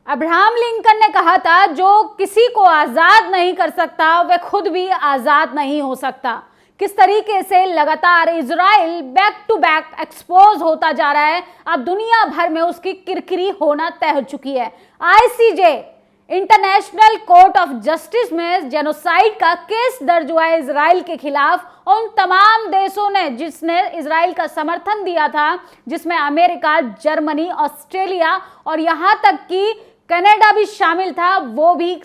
Abraham Lincoln ने कहा था, जो किसी को आजाद नहीं कर सकता वह खुद भी आजाद नहीं हो सकता। किस तरीके से लगातार Israel back to back expose होता जा रहा है, अब दुनिया भर में उसकी किरकिरी होना तय हो चुकी है। ICJ international court of justice में जेनोसाइड का केस दर्ज हुआ है इजराइल के खिलाफ। उन तमाम देशों ने जिसने इजराइल का समर्थन दिया था, जिसमें अमेरिका, जर्मनी, ऑस्ट्रेलिया और यहां तक कि कनाडा भी शामिल था, वो भी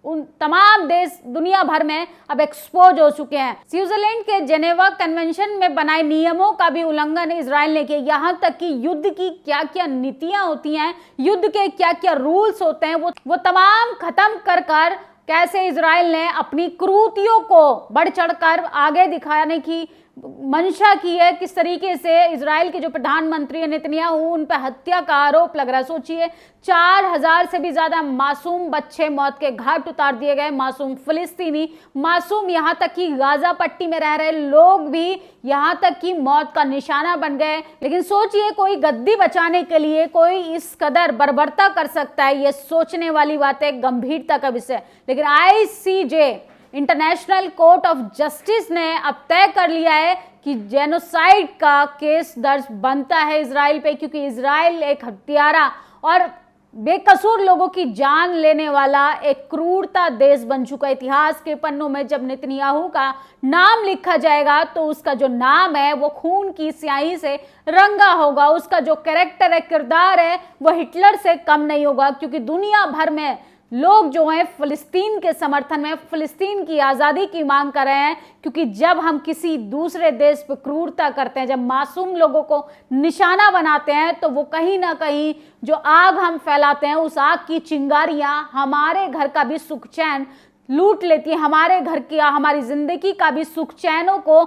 उन तमाम देश दुनिया भर में अब एक्सपोज हो चुके हैं। स्विट्जरलैंड के जेनेवा कन्वेंशन में बनाए नियमों का भी उल्लंघन इजराइल ने किया। यहां तक कि युद्ध की क्या क्या नीतियां होती हैं, युद्ध के क्या क्या रूल्स होते हैं, वो तमाम खत्म कर कैसे इजराइल ने अपनी क्रूतियों को बढ़ चढ़कर आगे दिखाने की मंशा की है। किस तरीके से इजराइल के जो प्रधानमंत्री नेतन्याहू, उन पर हत्या का आरोप लग रहा है। सोचिए, 4000 से भी ज्यादा मासूम बच्चे मौत के घाट उतार दिए गए, मासूम फिलिस्तीनी, मासूम यहां तक कि गाजा पट्टी में रह रहे लोग भी यहां तक कि मौत का निशाना बन गए। लेकिन सोचिए, कोई गद्दी बचाने के लिए कोई इस कदर बर्बरता कर सकता है, ये सोचने वाली बात है, गंभीरता का विषय। लेकिन ICJ international court of justice ने अब तय कर लिया है कि जेनोसाइड का केस दर्ज बनता है इजराइल पे, क्योंकि इजराइल एक हत्यारा और बेकसूर लोगों की जान लेने वाला एक क्रूरता देश बन चुका है। इतिहास के पन्नों में जब नेतन्याहू का नाम लिखा जाएगा तो उसका जो नाम है वो खून की स्याही से रंगा होगा। उसका जो कैरेक्टर है, किरदार है, वो हिटलर से कम नहीं होगा, क्योंकि दुनिया भर में लोग जो हैं फिलिस्तीन के समर्थन में, फिलिस्तीन की आज़ादी की मांग कर रहे हैं। क्योंकि जब हम किसी दूसरे देश पर क्रूरता करते हैं, जब मासूम लोगों को निशाना बनाते हैं, तो वो कहीं ना कहीं जो आग हम फैलाते हैं, उस आग की चिंगारियां हमारे घर का भी सुख चैन लूट लेती है, हमारे घर की, हमारी जिंदगी का भी सुख चैनों को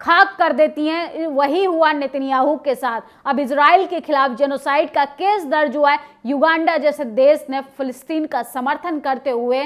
खाक कर देती हैं। वही हुआ नेतन्याहू के साथ। अब इजराइल के खिलाफ जेनोसाइड का केस दर्ज हुआ है। युगांडा जैसे देश ने फिलिस्तीन का समर्थन करते हुए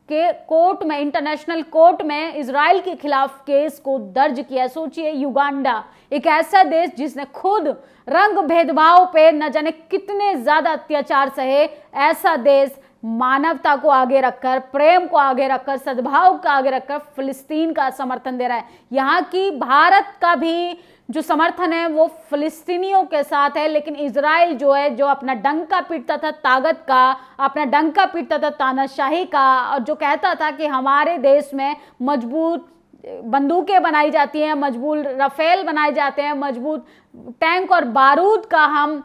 के कोर्ट में, इंटरनेशनल कोर्ट में इजराइल के खिलाफ केस को दर्ज किया। सोचिए, युगांडा एक ऐसा देश जिसने खुद रंग भेदभाव पे न जाने कितने ज्यादा अत्याचार सहे, ऐसा देश मानवता को आगे रखकर, प्रेम को आगे रखकर, सद्भाव को आगे रखकर फिलिस्तीन का समर्थन दे रहा है। यहाँ की भारत का भी जो समर्थन है वो फिलिस्तीनियों के साथ है। लेकिन इजराइल जो है, जो अपना डंका पीटता था ताकत का, अपना डंका पीटता था तानाशाही का, और जो कहता था कि हमारे देश में मजबूत बंदूकें बनाई जाती हैं, मजबूत राफेल बनाए जाते हैं, मजबूत टैंक और बारूद का हम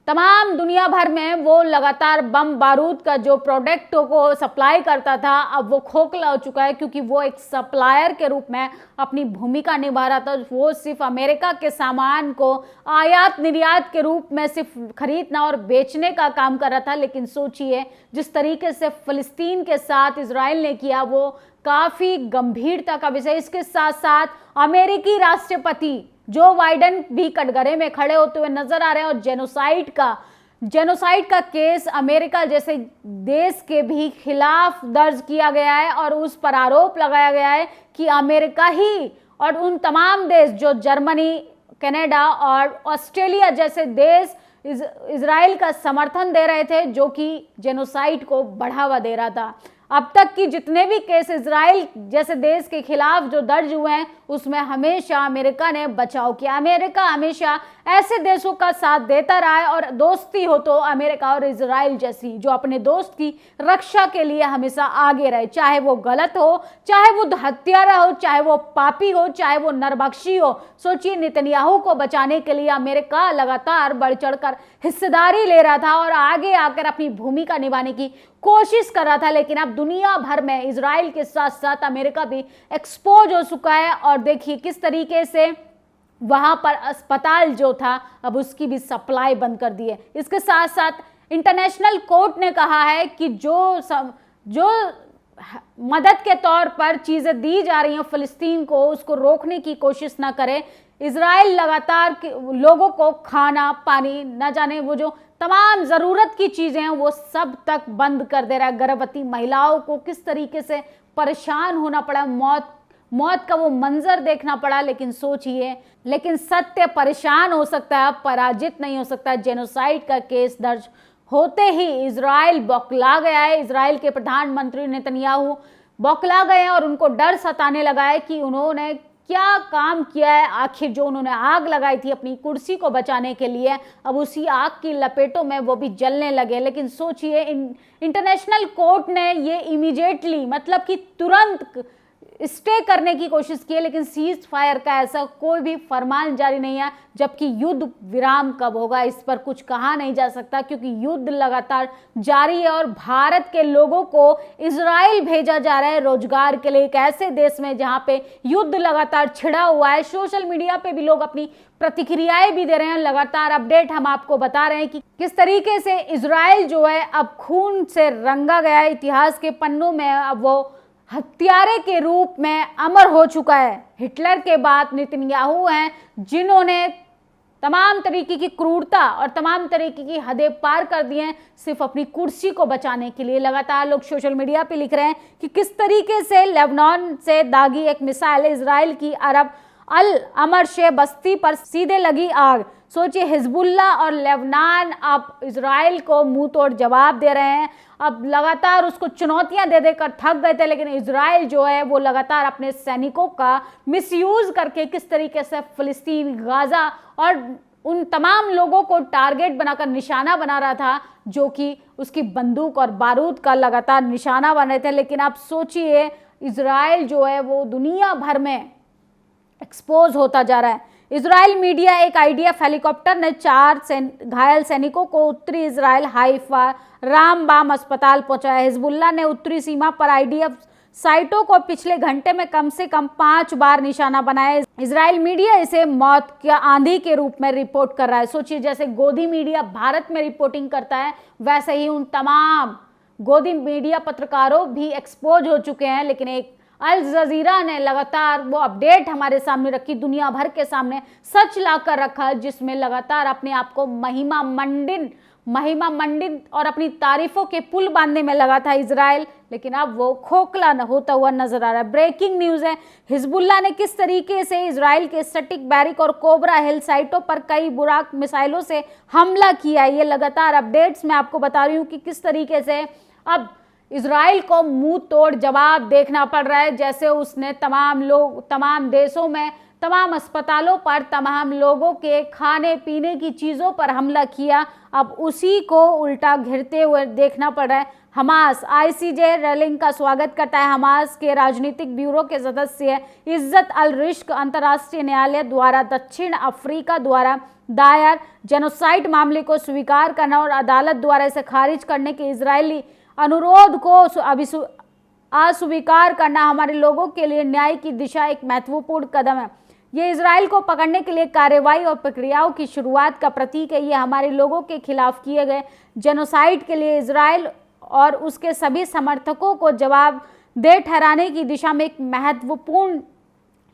तमाम दुनिया भर में वो लगातार बम बारूद का जो प्रोडक्ट को सप्लाई करता था, अब वो खोखला हो चुका है, क्योंकि वो एक सप्लायर के रूप में अपनी भूमिका निभा रहा था। वो सिर्फ अमेरिका के सामान को आयात निर्यात के रूप में सिर्फ खरीदना और बेचने का काम कर रहा था। लेकिन सोचिए, जिस तरीके से फिलिस्तीन के साथ इजराइल ने किया, वो काफी गंभीरता का विषय। इसके साथ साथ अमेरिकी राष्ट्रपति जो बाइडेन भी कटघरे में खड़े होते हुए नजर आ रहे हैं। और जेनोसाइड का केस अमेरिका जैसे देश के भी खिलाफ दर्ज किया गया है, और उस पर आरोप लगाया गया है कि अमेरिका ही और उन तमाम देश जो जर्मनी, कनाडा और ऑस्ट्रेलिया जैसे देश इजराइल का समर्थन दे रहे थे, जो कि जेनोसाइड को बढ़ावा दे रहा था। अब तक की जितने भी केस इजराइल जैसे देश के खिलाफ जो दर्ज हुए हैं, उसमें हमेशा अमेरिका ने बचाव किया। अमेरिका हमेशा ऐसे देशों का साथ देता रहा है, और दोस्ती हो तो अमेरिका और इजराइल जैसी जो अपने दोस्त की रक्षा के लिए हमेशा आगे रहे, चाहे वो गलत हो, चाहे वो हत्यारा हो, चाहे वो पापी हो, चाहे वो नरभक्षी हो। सोचिए, नेतन्याहू को बचाने के लिए अमेरिका लगातार बढ़ चढ़कर हिस्सेदारी ले रहा था और आगे आकर अपनी भूमिका निभाने की कोशिश कर रहा था। लेकिन अब दुनिया भर में इजराइल के साथ साथ अमेरिका भी एक्सपोज हो चुका है, और देखिए किस तरीके से वहां पर अस्पताल जो था, अब उसकी भी सप्लाई बंद कर दी है। इसके साथ साथ इंटरनेशनल कोर्ट ने कहा है कि जो मदद के तौर पर चीजें दी जा रही हैं फिलिस्तीन को, उसको रोकने की कोशिश ना करे। इजराइल लगातार लोगों को खाना पानी, न जाने वो जो तमाम जरूरत की चीजें हैं, वो सब तक बंद कर दे रहा है। गर्भवती महिलाओं को किस तरीके से परेशान होना पड़ा, मौत का वो मंजर देखना पड़ा। लेकिन सोचिए, लेकिन सत्य परेशान हो सकता है, पराजित नहीं हो सकता। जेनोसाइड का केस दर्ज होते ही इजराइल बौखला गया है। इजराइल के प्रधानमंत्री नेतन्याहू बौखला गए हैं और उनको डर सताने लगा है कि उन्होंने क्या काम किया है। आखिर जो उन्होंने आग लगाई थी अपनी कुर्सी को बचाने के लिए, अब उसी आग की लपेटों में वो भी जलने लगे। लेकिन सोचिए, इंटरनेशनल कोर्ट ने ये इमीडिएटली, मतलब कि तुरंत स्टे करने की कोशिश की है, लेकिन सीज फायर का ऐसा कोई भी फरमान जारी नहीं है। जबकि युद्ध विराम कब होगा इस पर कुछ कहा नहीं जा सकता, क्योंकि युद्ध लगातार जारी है और भारत के लोगों को इजराइल भेजा जा रहा है रोजगार के लिए, एक ऐसे देश में जहां पे युद्ध लगातार छिड़ा हुआ है। सोशल मीडिया पे भी लोग अपनी प्रतिक्रियाएं भी दे रहे हैं। लगातार अपडेट हम आपको बता रहे हैं कि किस तरीके से इजराइल जो है अब खून से रंगा गया है। इतिहास के पन्नों में अब वो हत्यारे के रूप में अमर हो चुका है। हिटलर के बाद नेतन्याहू हैं जिन्होंने तमाम तरीके की क्रूरता और तमाम तरीके की हदें पार कर दी हैं सिर्फ अपनी कुर्सी को बचाने के लिए। लगातार लोग सोशल मीडिया पे लिख रहे हैं कि किस तरीके से लेबनान से दागी एक मिसाइल इजराइल की अरब अल अमर शे बस्ती पर सीधे लगी आग। सोचिए, हिजबुल्ला और लेबनान अब इजराइल को मुंह तोड़ जवाब दे रहे हैं। अब लगातार उसको चुनौतियां दे देकर थक गए थे, लेकिन इजराइल जो है वो लगातार अपने सैनिकों का मिसयूज करके किस तरीके से फिलिस्तीन, गाजा और उन तमाम लोगों को टारगेट बनाकर निशाना बना रहा था जो कि उसकी बंदूक और बारूद का लगातार निशाना बन रहे थे। लेकिन आप सोचिए, इजराइल जो है वो दुनिया भर में एक्सपोज होता जा रहा है। इजराइल मीडिया एक आईडीएफ हेलीकॉप्टर ने 4 घायल सैनिकों को उत्तरी इजराइल हाइफा रामबाम अस्पताल पहुंचाया। हिजबुल्ला ने उत्तरी सीमा पर आईडीएफ साइटों को पिछले घंटे में कम से कम 5 बार निशाना बनाया। इजराइल मीडिया इसे मौत के आंधी के रूप में रिपोर्ट कर रहा है। सोचिए, जैसे गोदी मीडिया भारत में रिपोर्टिंग करता है, वैसे ही उन तमाम गोदी मीडिया पत्रकारों भी एक्सपोज हो चुके हैं। लेकिन एक अल जजीरा ने लगातार वो अपडेट हमारे सामने रखी, दुनिया भर के सामने सच लाकर रखा, जिसमें लगातार अपने आप को महिमा मंडित और अपनी तारीफों के पुल बांधने में लगा था इजराइल। लेकिन अब वो खोखला होता हुआ नजर आ रहा है। ब्रेकिंग न्यूज है, हिजबुल्ला ने किस तरीके से इजराइल के स्टैटिक बैरिक और कोबरा हिल साइटों पर कई बुराक मिसाइलों से हमला किया। ये लगातार अपडेट्स मैं आपको बता रही हूँ कि किस तरीके से अब इजराइल को मुंह तोड़ जवाब देखना पड़ रहा है। जैसे उसने तमाम देशों में, तमाम अस्पतालों पर, तमाम लोगों के खाने पीने की चीज़ों पर हमला किया, अब उसी को उल्टा घिरते हुए देखना पड़ रहा है। हमास आईसीजे रेलिंग का स्वागत करता है। हमास के राजनीतिक ब्यूरो के सदस्य इज्जत अल रिश्क अंतर्राष्ट्रीय न्यायालय द्वारा दक्षिण अफ्रीका द्वारा दायर जेनोसाइड मामले को स्वीकार करना और अदालत द्वारा इसे खारिज करने के इजरायली अनुरोध को अस्वीकार करना हमारे लोगों के लिए न्याय की दिशा एक महत्वपूर्ण कदम है। ये इजराइल को पकड़ने के लिए कार्रवाई और प्रक्रियाओं की शुरुआत का प्रतीक है। ये हमारे लोगों के खिलाफ किए गए जेनोसाइड के लिए इजराइल और उसके सभी समर्थकों को जवाबदेह ठहराने की दिशा में एक महत्वपूर्ण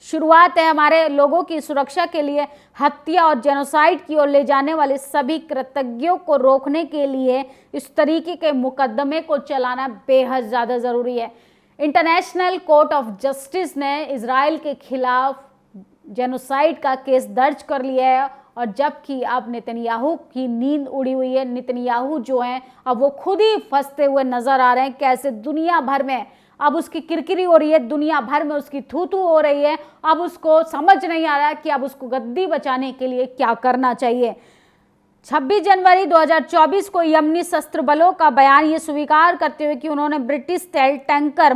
शुरुआत है। हमारे लोगों की सुरक्षा के लिए हत्या और जेनोसाइड की ओर ले जाने वाले सभी कृतज्ञों को रोकने के लिए इस तरीके के मुकदमे को चलाना बेहद ज़्यादा ज़रूरी है। इंटरनेशनल कोर्ट ऑफ जस्टिस ने इजराइल के खिलाफ जेनोसाइड का केस दर्ज कर लिया है और जबकि अब नेतन्याहू की नींद उड़ी हुई है। नेतन्याहू जो हैं अब वो खुद ही फंसते हुए नजर आ रहे हैं। कैसे दुनिया भर में अब उसकी किरकिरी हो रही है, दुनिया भर में उसकी थू-थू हो रही है। अब उसको समझ नहीं आ रहा कि अब उसको गद्दी बचाने के लिए क्या करना चाहिए। 26 जनवरी 2024 को यमनी शस्त्र बलों का बयान ये स्वीकार करते हुए कि उन्होंने ब्रिटिश तेल टैंकर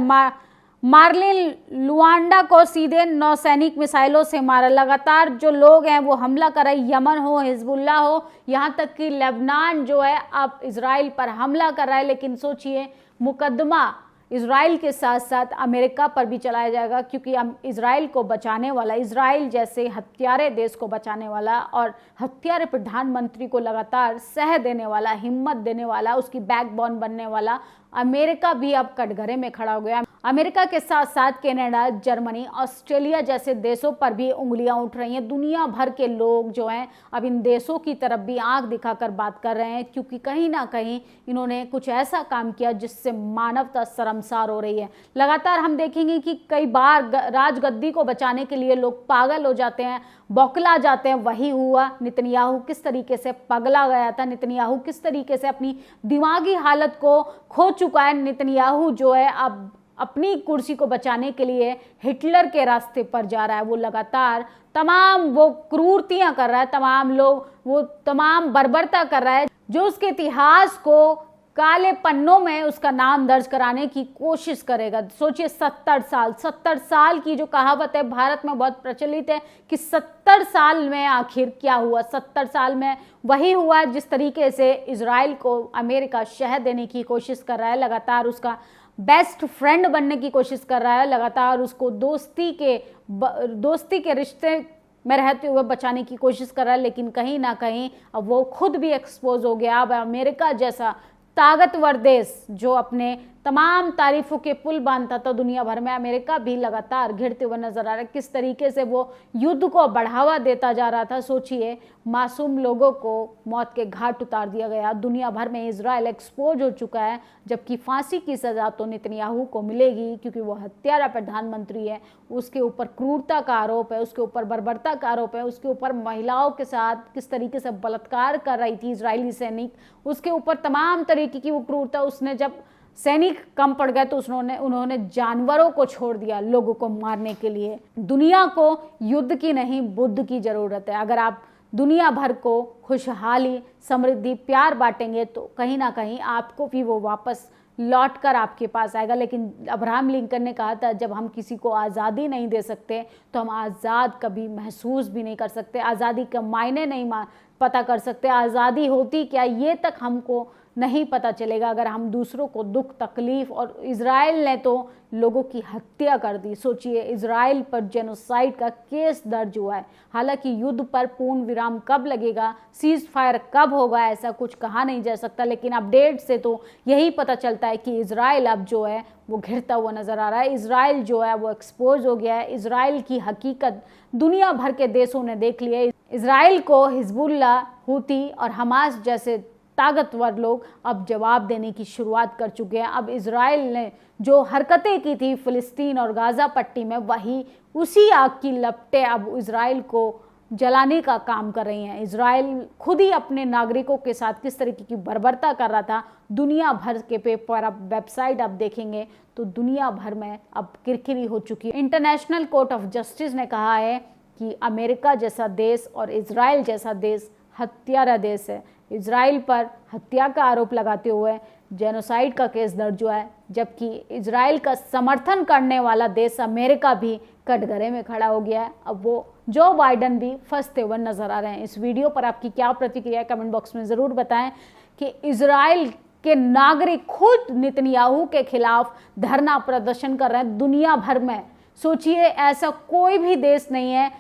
मार्लिन लुआंडा को सीधे नौसैनिक मिसाइलों से मारा। लगातार जो लोग हैं वो हमला कर रहे, यमन हो, हिजबुल्ला हो, यहाँ तक कि लेबनान जो है अब इजराइल पर हमला कर रहा है। लेकिन सोचिए, मुकदमा इजराइल के साथ साथ अमेरिका पर भी चलाया जाएगा, क्योंकि इजराइल को बचाने वाला, इजराइल जैसे हत्यारे देश को बचाने वाला और हत्यारे प्रधानमंत्री को लगातार सह देने वाला, हिम्मत देने वाला, उसकी बैकबोन बनने वाला अमेरिका भी अब कटघरे में खड़ा हो गया। अमेरिका के साथ साथ कनाडा, जर्मनी, ऑस्ट्रेलिया जैसे देशों पर भी उंगलियां उठ रही हैं। दुनिया भर के लोग जो हैं अब इन देशों की तरफ भी आंख दिखाकर बात कर रहे हैं, क्योंकि कहीं ना कहीं इन्होंने कुछ ऐसा काम किया जिससे मानवता शर्मसार हो रही है। लगातार हम देखेंगे कि कई बार राजगद्दी को बचाने के लिए लोग पागल हो जाते हैं, बौखला जाते हैं। वही हुआ, नेतन्याहू किस तरीके से पगला गया था, नेतन्याहू किस तरीके से अपनी दिमागी हालत को खो चुका है। नेतन्याहू जो है अब अपनी कुर्सी को बचाने के लिए हिटलर के रास्ते पर जा रहा है। वो लगातार तमाम वो क्रूरतियां कर रहा है, वो तमाम बर्बरता कर रहा है जो उसके इतिहास को काले पन्नों में उसका नाम दर्ज कराने की कोशिश करेगा। सोचिए 70 साल की जो कहावत है भारत में बहुत प्रचलित है कि 70 साल में आखिर क्या हुआ। 70 साल में वही हुआ जिस तरीके से इजराइल को अमेरिका शह देने की कोशिश कर रहा है, लगातार उसका बेस्ट फ्रेंड बनने की कोशिश कर रहा है, लगातार उसको दोस्ती के रिश्ते में रहते हुए बचाने की कोशिश कर रहा है। लेकिन कहीं ना कहीं अब वो खुद भी एक्सपोज हो गया। अब अमेरिका जैसा ताकतवर देश जो अपने तमाम तारीफों के पुल बांधता था दुनिया भर में, अमेरिका भी लगातार घिरते हुए नजर आ रहा है। किस तरीके से वो युद्ध को बढ़ावा देता जा रहा था। सोचिए, मासूम लोगों को मौत के घाट उतार दिया गया। दुनिया भर में इजराइल एक्सपोज हो चुका है, जबकि फांसी की सजा तो नेतन्याहू को मिलेगी क्योंकि वो हत्यारा प्रधानमंत्री है। उसके ऊपर क्रूरता का आरोप है, उसके ऊपर बर्बरता का आरोप है, उसके ऊपर महिलाओं के साथ किस तरीके से बलात्कार कर रही थी इजरायली सैनिक, उसके ऊपर तमाम तरीके की वो क्रूरता। उसने जब सैनिक कम पड़ गए तो उन्होंने जानवरों को छोड़ दिया लोगों को मारने के लिए। दुनिया को युद्ध की नहीं, बुद्ध की जरूरत है। अगर आप दुनिया भर को खुशहाली, समृद्धि, प्यार बांटेंगे तो कहीं ना कहीं आपको भी वो वापस लौट कर आपके पास आएगा। लेकिन अब्राहम लिंकन ने कहा था, जब हम किसी को आज़ादी नहीं दे सकते तो हम आज़ाद कभी महसूस भी नहीं कर सकते, आज़ादी के मायने नहीं पता कर सकते, आज़ादी होती क्या ये तक हमको नहीं पता चलेगा अगर हम दूसरों को दुख तकलीफ। और इजराइल ने तो लोगों की हत्या कर दी। सोचिए, इजराइल पर जेनोसाइड का केस दर्ज हुआ है। हालांकि युद्ध पर पूर्ण विराम कब लगेगा, सीज फायर कब होगा, ऐसा कुछ कहा नहीं जा सकता। लेकिन अपडेट से तो यही पता चलता है कि इजराइल अब जो है वो घिरता हुआ नजर आ रहा है। इजराइल जो है वो एक्सपोज हो गया है। इजराइल की हकीकत दुनिया भर के देशों ने देख ली है। इजराइल को हिजबुल्लाह, हूती और हमास जैसे ताकतवर लोग अब जवाब देने की शुरुआत कर चुके हैं। अब इजराइल ने जो हरकतें की थी फिलिस्तीन और गाज़ा पट्टी में, वही उसी आग की लपटें अब इजराइल को जलाने का काम कर रही हैं। इजराइल खुद ही अपने नागरिकों के साथ किस तरीके की बर्बरता कर रहा था, दुनिया भर के पेपर, अब वेबसाइट आप देखेंगे तो दुनिया भर में अब किरकिरी हो चुकी है। इंटरनेशनल कोर्ट ऑफ जस्टिस ने कहा है कि अमेरिका जैसा देश और इजराइल जैसा देश हत्यारा देश है। इजराइल पर हत्या का आरोप लगाते हुए जेनोसाइड का केस दर्ज हुआ है, जबकि इजराइल का समर्थन करने वाला देश अमेरिका भी कटघरे में खड़ा हो गया है। अब वो जो बाइडन भी फंसते हुए नजर आ रहे हैं। इस वीडियो पर आपकी क्या प्रतिक्रिया है, कमेंट बॉक्स में ज़रूर बताएं कि इजराइल के नागरिक खुद नेतन्याहू के खिलाफ धरना प्रदर्शन कर रहे हैं दुनिया भर में। सोचिए, ऐसा कोई भी देश नहीं है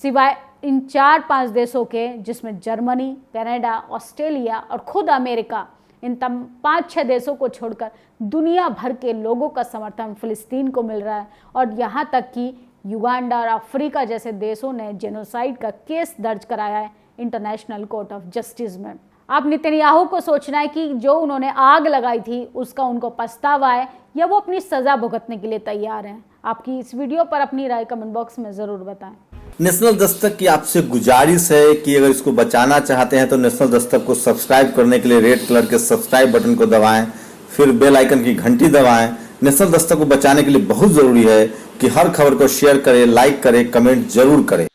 सिवाय इन 4-5 देशों के, जिसमें जर्मनी, कनाडा, ऑस्ट्रेलिया और खुद अमेरिका, इन 5-6 देशों को छोड़कर दुनिया भर के लोगों का समर्थन फिलिस्तीन को मिल रहा है। और यहाँ तक कि युगांडा और अफ्रीका जैसे देशों ने जेनोसाइड का केस दर्ज कराया है इंटरनेशनल कोर्ट ऑफ जस्टिस में। अब नेतन्याहू को सोचना है कि जो उन्होंने आग लगाई थी उसका उनको पछतावा है या वो अपनी सजा भुगतने के लिए तैयार हैं। आपकी इस वीडियो पर अपनी राय कमेंट बॉक्स में जरूर बताएं। नेशनल दस्तक की आपसे गुजारिश है कि अगर इसको बचाना चाहते हैं तो नेशनल दस्तक को सब्सक्राइब करने के लिए रेड कलर के सब्सक्राइब बटन को दबाएं, फिर बेल आइकन की घंटी दबाएं। नेशनल दस्तक को बचाने के लिए बहुत जरूरी है कि हर खबर को शेयर करें, लाइक करें, कमेंट जरूर करें।